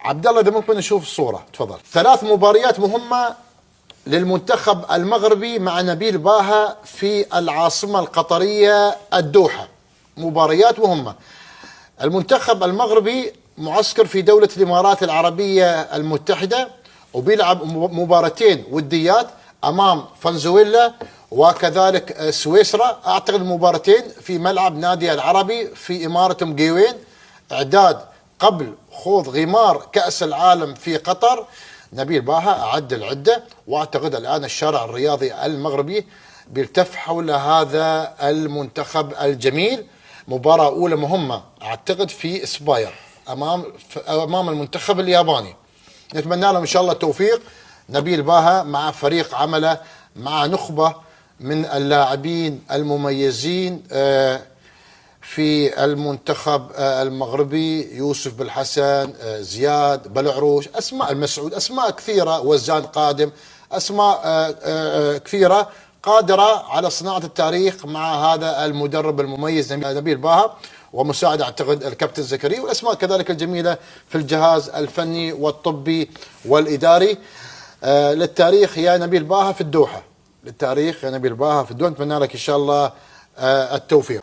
عبد الله، اذا ممكن نشوف الصوره تفضل. 3 مباريات مهمه للمنتخب المغربي مع نبيل باها في العاصمه القطريه الدوحه. مباريات مهمه. المنتخب المغربي معسكر في دوله الامارات العربيه المتحده، وبيلعب مباراتين وديات امام فنزويلا وكذلك سويسرا. اعتقد المباراتين في ملعب نادي العربي في اماره مقيوين، اعداد قبل خوض غمار كأس العالم في قطر. نبيل باها أعد العدة، وأعتقد الآن الشارع الرياضي المغربي بيلتف حول هذا المنتخب الجميل. مباراة أولى مهمة أعتقد في إسباير أمام المنتخب الياباني. نتمنى لهم إن شاء الله التوفيق. نبيل باها مع فريق عمله مع نخبة من اللاعبين المميزين في المنتخب المغربي، يوسف بالحسن، زياد بلعروش، اسماء المسعود، اسماء كثيره، وزان قادم، اسماء كثيره قادره على صناعه التاريخ مع هذا المدرب المميز نبيل باها، ومساعد اعتقد الكابتن زكريا، والاسماء كذلك الجميله في الجهاز الفني والطبي والاداري. للتاريخ يا نبيل باها في الدوحه، للتاريخ يا نبيل باها في الدوحه. نتمنى لك ان شاء الله التوفيق.